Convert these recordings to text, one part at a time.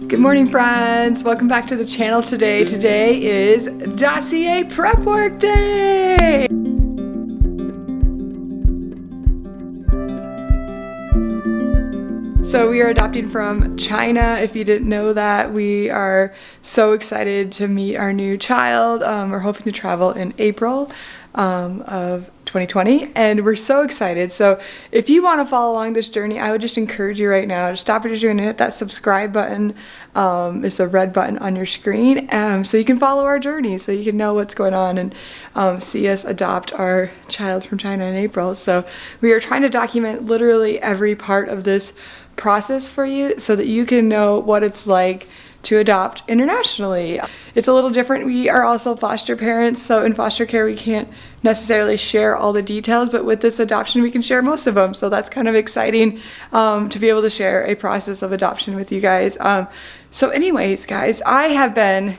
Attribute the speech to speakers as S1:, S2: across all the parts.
S1: Good morning, friends. Welcome back to the channel today. Today is Dossier Prep Work Day. So we are adopting from China. If you didn't know that, we are so excited to meet our new child. We're hoping to travel in April of 2020, and we're so excited. So if you want to follow along this journey, I would just encourage you right now to stop what you're doing and hit that subscribe button. It's a red button on your screen, so you can follow our journey, so you can know what's going on and see us adopt our child from China in April. So we are trying to document literally every part of this process for you so that you can know what it's like to adopt internationally. It's a little different. We are also foster parents, so in foster care we can't necessarily share all the details, but with this adoption we can share most of them. So that's kind of exciting to be able to share a process of adoption with you guys. So anyways, guys, I have been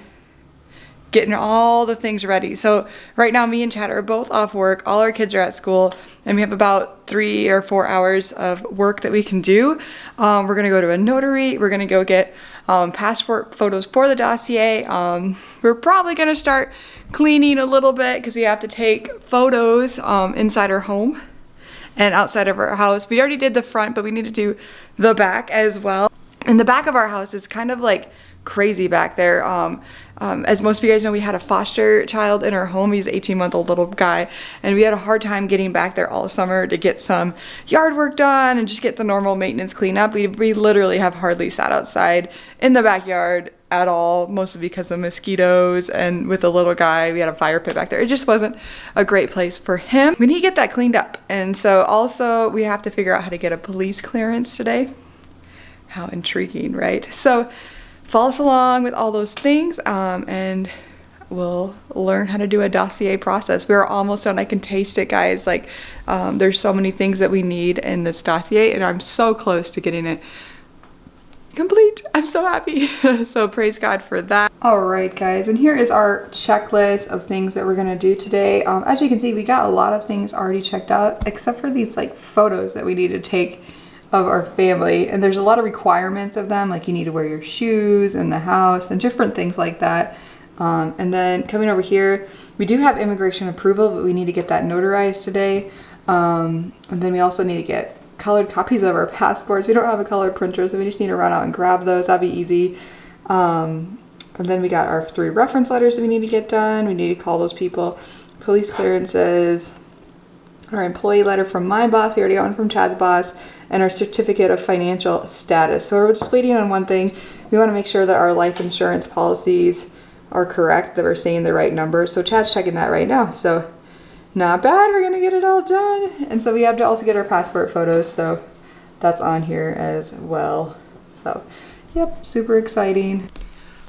S1: getting all the things ready. So right now me and Chad are both off work, all our kids are at school, and we have about 3 or 4 hours of work that we can do. We're gonna go to a notary, we're gonna go get passport photos for the dossier. We're probably gonna start cleaning a little bit because we have to take photos inside our home and outside of our house. We already did the front, but we need to do the back as well. And the back of our house is kind of like crazy back there. As most of you guys know, we had a foster child in our home. He's an 18-month-old little guy, and we had a hard time getting back there all summer to get some yard work done and just get the normal maintenance cleanup. We literally have hardly sat outside in the backyard at all, mostly because of mosquitoes, and with the little guy, we had a fire pit back there. It just wasn't a great place for him. We need to get that cleaned up, and so also we have to figure out how to get a police clearance today. How intriguing, right? So follow us along with all those things, and we'll learn how to do a dossier process. We're almost done. I can taste it, guys. Like, there's so many things that we need in this dossier, and I'm so close to getting it complete. I'm so happy. So praise God for that. All right, guys, and here is our checklist of things that we're gonna do today. As you can see, we got a lot of things already checked out, except for these like photos that we need to take of our family, and there's a lot of requirements of them, like you need to wear your shoes in the house and different things like that. And then coming over here, we do have immigration approval, but we need to get that notarized today. And then we also need to get colored copies of our passports. We don't have a colored printer, so we just need to run out and grab those. That'd be easy. And then we got our 3 reference letters that we need to get done. We need to call those people. Police clearances, our employee letter from my boss, we already got one from Chad's boss, and our certificate of financial status. So we're just waiting on one thing. We want to make sure that our life insurance policies are correct, that we're saying the right number. So Chad's checking that right now. So not bad, we're gonna get it all done. And so we have to also get our passport photos, so that's on here as well. So yep, super exciting.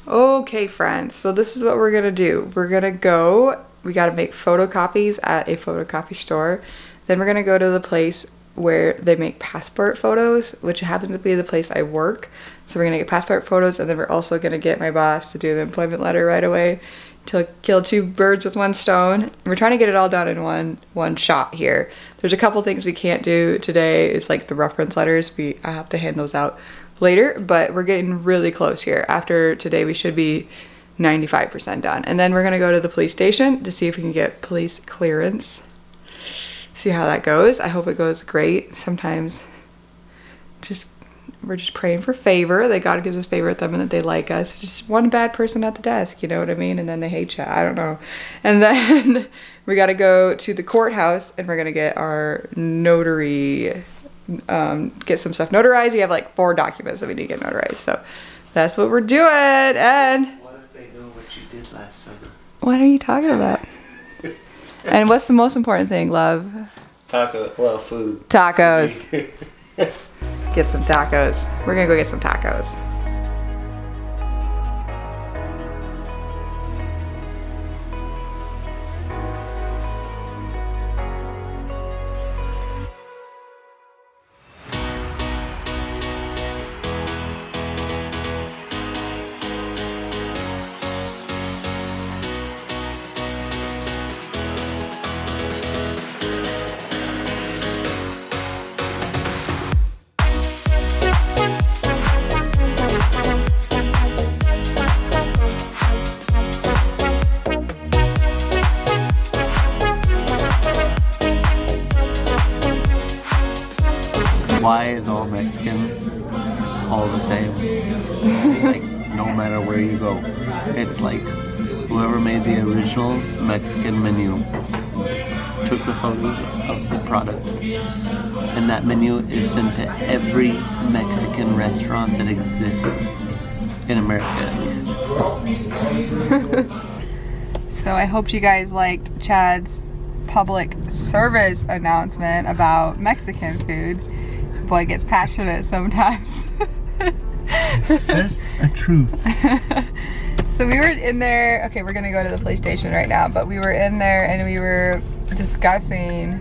S1: Okay, friends, so this is what we're gonna do. We're gonna go, we gotta make photocopies at a photocopy store. Then we're gonna go to the place where they make passport photos, which happens to be the place I work. So we're gonna get passport photos, and then we're also gonna get my boss to do the employment letter right away to kill 2 birds with 1 stone. We're trying to get it all done in one shot here. There's a couple things we can't do today. It's like the reference letters. I have to hand those out later, but we're getting really close here. After today, we should be 95% done. And then we're gonna go to the police station to see if we can get police clearance. See how that goes. I hope it goes great. Sometimes we're just praying for favor, that God gives us favor with them and that they like us. Just one bad person at the desk, you know what I mean? And then they hate you, I don't know. And then we gotta go to the courthouse, and we're gonna get our notary, get some stuff notarized. We have like 4 documents that we need to get notarized. So that's what we're doing. And
S2: what if they know what you did last summer?
S1: What are you talking about? And what's the most important thing, love?
S2: Food.
S1: Tacos. Get some tacos. We're gonna go get some tacos.
S2: Why is all Mexican all the same? Like, no matter where you go. It's like whoever made the original Mexican menu took the photos of the product, and that menu is sent to every Mexican restaurant that exists in America, at least.
S1: So I hope you guys liked Chad's public service announcement about Mexican food. Boy gets passionate sometimes.
S2: Just a truth.
S1: So we were in there, okay, we're gonna go to the police station right now, but we were in there and we were discussing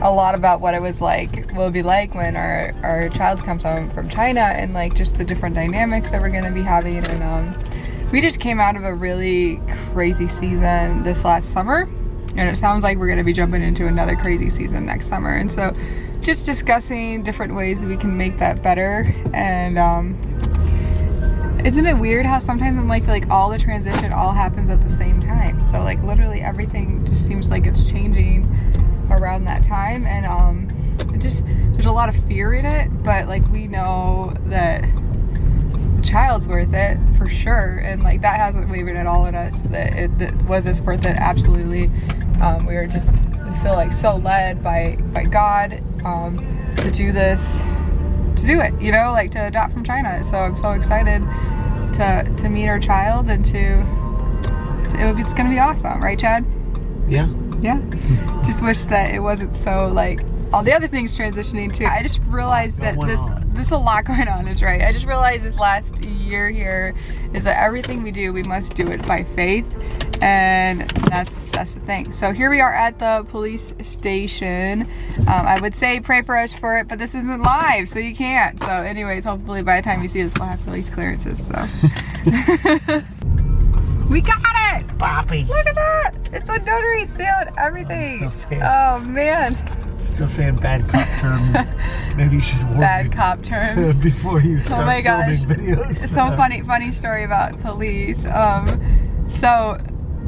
S1: a lot about what it was like, what it would be like when our child comes home from China, and like just the different dynamics that we're gonna be having. And we just came out of a really crazy season this last summer, and it sounds like we're gonna be jumping into another crazy season next summer. And so just discussing different ways that we can make that better. And isn't it weird how sometimes in life like all the transition all happens at the same time? So like literally everything just seems like it's changing around that time, and there's a lot of fear in it, but like we know that the child's worth it for sure, and like that hasn't wavered at all in us. That was this worth it? Absolutely. We feel like so led by God to do this, to do it, you know, like to adopt from China. So I'm so excited to meet our child, and it's gonna be awesome, right, Chad?
S2: Yeah.
S1: Yeah. Just wish that it wasn't so like all the other things transitioning too. I just realized that there's a lot going on, is right. I just realized this last year here is that everything we do, we must do it by faith, and that's the thing. So here we are at the police station. I would say pray for us for it, but this isn't live, so you can't. So anyways, hopefully by the time you see this, we'll have police clearances. So we got it!
S2: Boppy.
S1: Look at that! It's a notary seal and everything. Oh man.
S2: Still saying bad cop terms. Maybe you should warn
S1: bad cop terms
S2: before you start filming videos.
S1: So funny story about police. So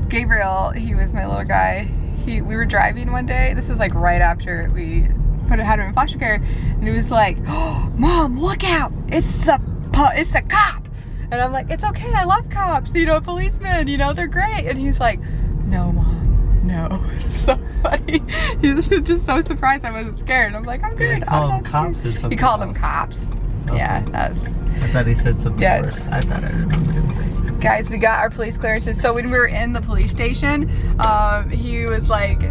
S1: Gabriel, he was my little guy. We were driving one day. This is like right after we had him in foster care, and he was like, "Oh, Mom, look out! It's a cop!" And I'm like, "It's okay. I love cops. You know, policemen. You know, they're great." And he's like, "No, Mom, no." So funny. He was just so surprised I wasn't scared. I'm like, "I'm good.
S2: Did he call
S1: I'm
S2: them
S1: not
S2: cops
S1: scared."
S2: or something?
S1: He called
S2: else?
S1: them cops.
S2: Okay.
S1: Yeah, that was.
S2: I thought he said something worse. I thought I remembered him saying something.
S1: Guys, we got our police clearances. So when we were in the police station, he was like,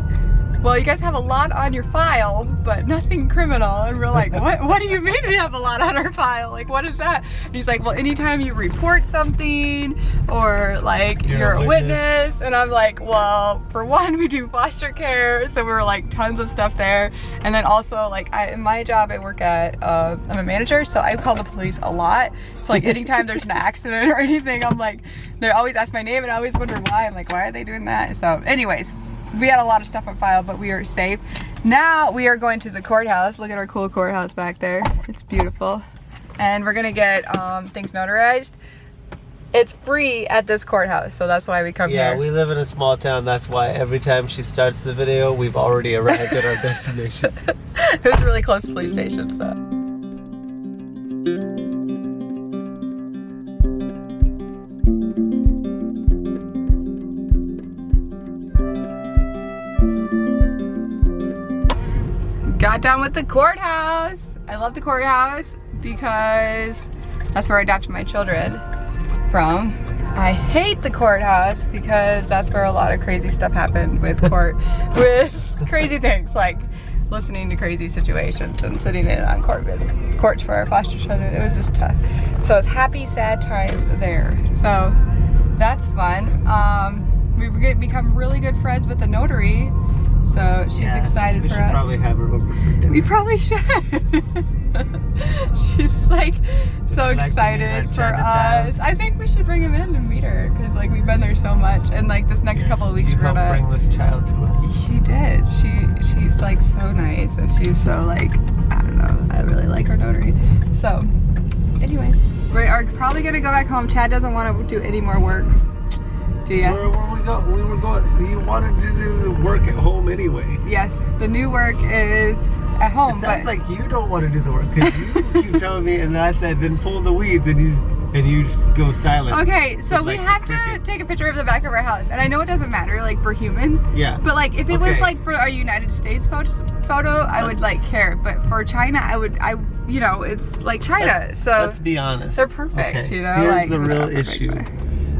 S1: "Well, you guys have a lot on your file, but nothing criminal." And we're like, what do you mean we have a lot on our file? Like, what is that? And he's like, "Well, anytime you report something or like you're a witness." And I'm like, "Well, for one, we do foster care." So we were like tons of stuff there. And then also like in my job, I work at, I'm a manager, so I call the police a lot. So like anytime there's an accident or anything, I'm like, they always ask my name and I always wonder why. I'm like, why are they doing that? So anyways, we had a lot of stuff on file, but we are safe. Now we are going to the courthouse. Look at our cool courthouse back there. It's beautiful. And we're gonna get things notarized. It's free at this courthouse, so that's why we come here.
S2: Yeah, we live in a small town. That's why every time she starts the video, we've already arrived at our destination.
S1: It was really close to the police station, so. Got done with the courthouse. I love the courthouse because that's where I adopted my children from. I hate the courthouse because that's where a lot of crazy stuff happened with with crazy things like listening to crazy situations and sitting in on courts for our foster children. It was just tough. So it's happy, sad times there. So that's fun. We've become really good friends with the notary. So she's excited for us.
S2: We should probably have her over for dinner.
S1: We probably should. She's like so excited for us. I think we should bring him in and meet her because like we've been there so much, and like this next couple of weeks we're gonna
S2: bring this child to us.
S1: She did. She's like so nice, and she's so like, I don't know. I really like her notary. So, anyways, we are probably gonna go back home. Chad doesn't want to do any more work. Do you?
S2: Where we go? You wanted to do the work at home anyway.
S1: Yes, the new work is at home.
S2: It sounds like you don't want to do the work because you keep telling me, and then I said, then pull the weeds, and you just go silent.
S1: Okay, so we have to take a picture of the back of our house, and I know it doesn't matter, like for humans.
S2: Yeah.
S1: But like if it was like for our United States photo, I would like care. But for China, you know, it's like China. So
S2: let's be honest.
S1: They're perfect.
S2: Okay.
S1: You know.
S2: Here's
S1: like,
S2: the real issue.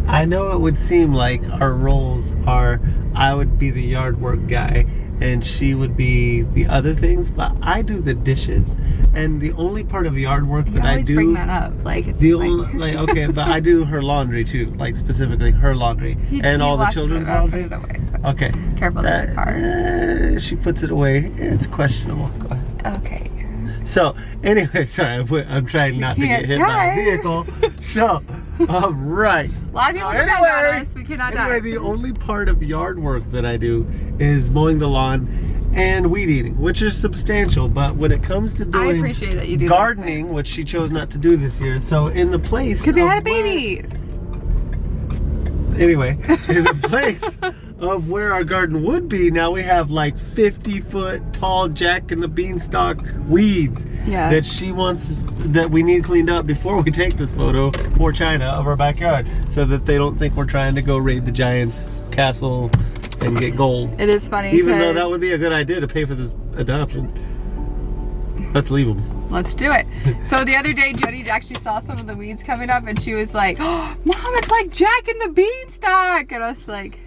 S2: I know it would seem like our roles are, I would be the yard work guy and she would be the other things, but I do the dishes. And the only part of yard work that I do,
S1: bring that up. Like it's
S2: the only, like okay, but I do her laundry too, like specifically her laundry and all the children's laundry.
S1: Put it away,
S2: okay.
S1: Careful with the car.
S2: She puts it away. It's questionable. Go ahead.
S1: Okay.
S2: So anyway, sorry, I'm trying not to get hit by a vehicle. So, right.
S1: A lot of people depend on us. We cannot die.
S2: The only part of yard work that I do is mowing the lawn and weed eating, which is substantial. But when it comes to doing
S1: I appreciate that you do
S2: gardening, which she chose not to do this year, so in the place
S1: because you had a baby.
S2: Anyway, in the place of where our garden would be, now we have like 50-foot tall Jack and the Beanstalk weeds that she wants, that we need cleaned up before we take this photo for China of our backyard, so that they don't think we're trying to go raid the Giants' castle and get gold.
S1: It is funny,
S2: even though that would be a good idea to pay for this adoption. Let's leave them.
S1: Let's do it. So the other day, Jenny actually saw some of the weeds coming up, and she was like, "Oh, Mom, it's like Jack and the Beanstalk," and I was like,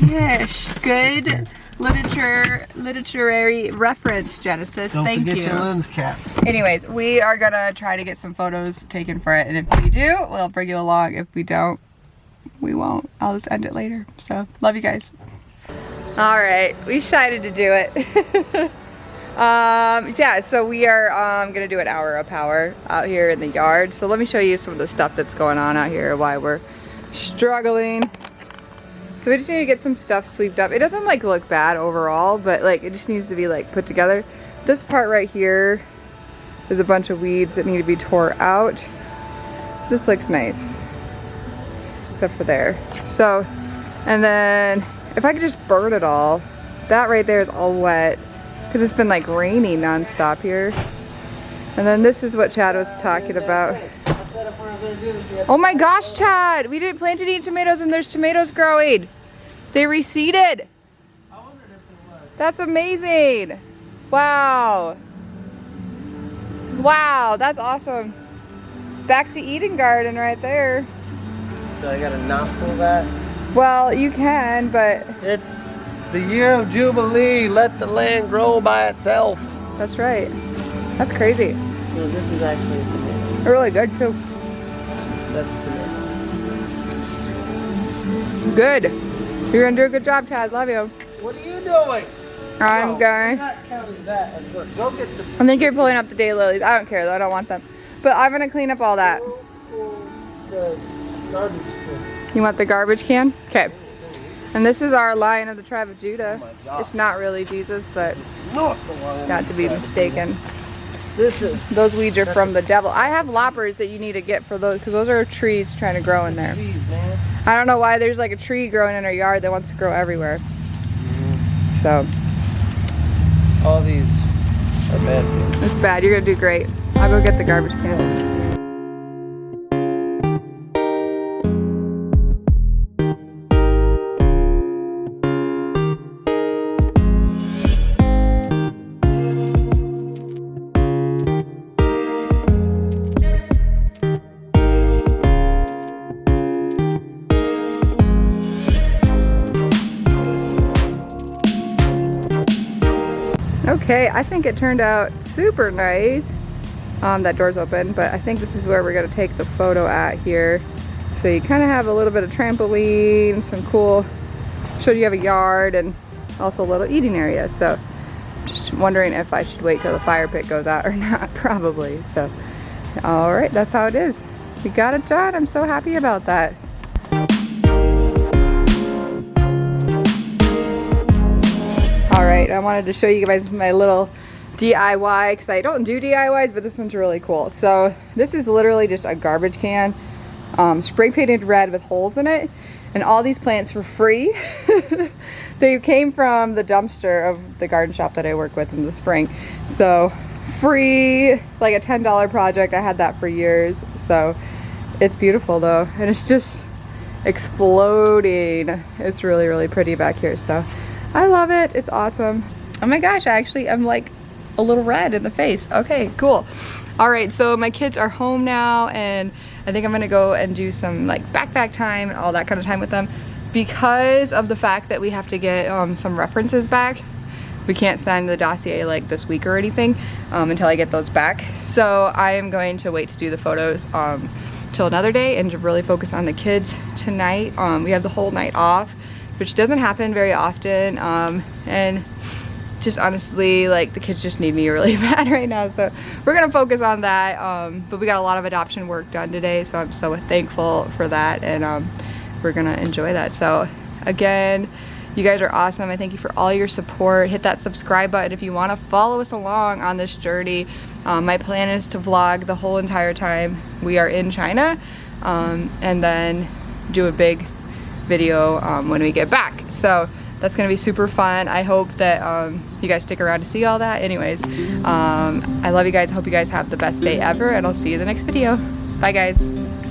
S1: "Yes, good literary reference, Genesis. Thank you."
S2: Don't forget your lens cap.
S1: Anyways, we are gonna try to get some photos taken for it, and if we do, we'll bring you along. If we don't, we won't. I'll just end it later. So, love you guys. All right, we decided to do it. Yeah, so we are gonna do an hour of power out here in the yard. So let me show you some of the stuff that's going on out here, why we're struggling. So we just need to get some stuff sweeped up. It doesn't like look bad overall, but like it just needs to be like put together. This part right here is a bunch of weeds that need to be tore out. This looks nice, except for there. So, and then if I could just burn it all, that right there is all wet. Because it's been like raining non-stop here. And then this is what Chad was talking about. Oh my gosh, Chad! We didn't plant any tomatoes and there's tomatoes growing. They reseeded. That's amazing. Wow. Wow, that's awesome. Back to Eden Garden right there.
S2: So I gotta not pull that?
S1: Well, you can, but...
S2: It's the year of Jubilee. Let the land grow by itself.
S1: That's right. That's crazy.
S2: So this is actually a tomato.
S1: They're really good too.
S2: That's tomato.
S1: Good. You're gonna do a good job, Chad. Love you.
S2: What are you doing?
S1: I'm going.
S2: You're not counting that as work. Go get the...
S1: I think you're pulling up the daylilies. I don't care though. I don't want them. But I'm gonna clean up all that.
S2: The garbage can.
S1: You want the garbage can? Okay. And this is our Lion of the Tribe of Judah.
S2: Oh
S1: It's not really Jesus, but
S2: Not the one.
S1: not to be mistaken.
S2: This is...
S1: Those weeds are from the devil. I have loppers that you need to get for those, because those are trees trying to grow in there.
S2: Jeez, man.
S1: I don't know why there's like a tree growing in our yard that wants to grow everywhere. So.
S2: All these are bad things.
S1: It's bad. You're gonna do great. I'll go get the garbage can. Okay, I think it turned out super nice. That door's open, but I think this is where we're gonna take the photo at here. So you kind of have a little bit of trampoline, some cool, showed you have a yard and also a little eating area. So just wondering if I should wait till the fire pit goes out or not, probably. So, all right, that's how it is. We got it done. I'm so happy about that. Alright, I wanted to show you guys my little DIY, because I don't do DIYs, but this one's really cool. So this is literally just a garbage can, spray painted red with holes in it,
S3: and all these plants for free. They came from the dumpster of the garden shop that I work with in the spring. So free, like a $10 project. I had that for years. So it's beautiful though, and it's just exploding. It's really, really pretty back here. So I love it. It's awesome. Oh my gosh, I actually am like a little red in the face. Okay, cool. All right, so my kids are home now, and I think I'm gonna go and do some like backpack time and all that kind of time with them. Because of the fact that we have to get some references back, we can't send the dossier like this week or anything until I get those back. So I am going to wait to do the photos till another day and to really focus on the kids tonight. We have the whole night off, which doesn't happen very often, and just honestly, like, the kids just need me really bad right now, so we're gonna focus on that. But we got a lot of adoption work done today, so I'm so thankful for that, and we're gonna enjoy that. So again, you guys are awesome. I thank you for all your support. Hit that subscribe button if you want to follow us along on this journey. My plan is to vlog the whole entire time we are in China, and then do a big video when we get back. So that's gonna be super fun. I hope that you guys stick around to see all that. Anyways, I love you guys. I hope you guys have the best day ever, and I'll see you in the next video. Bye guys.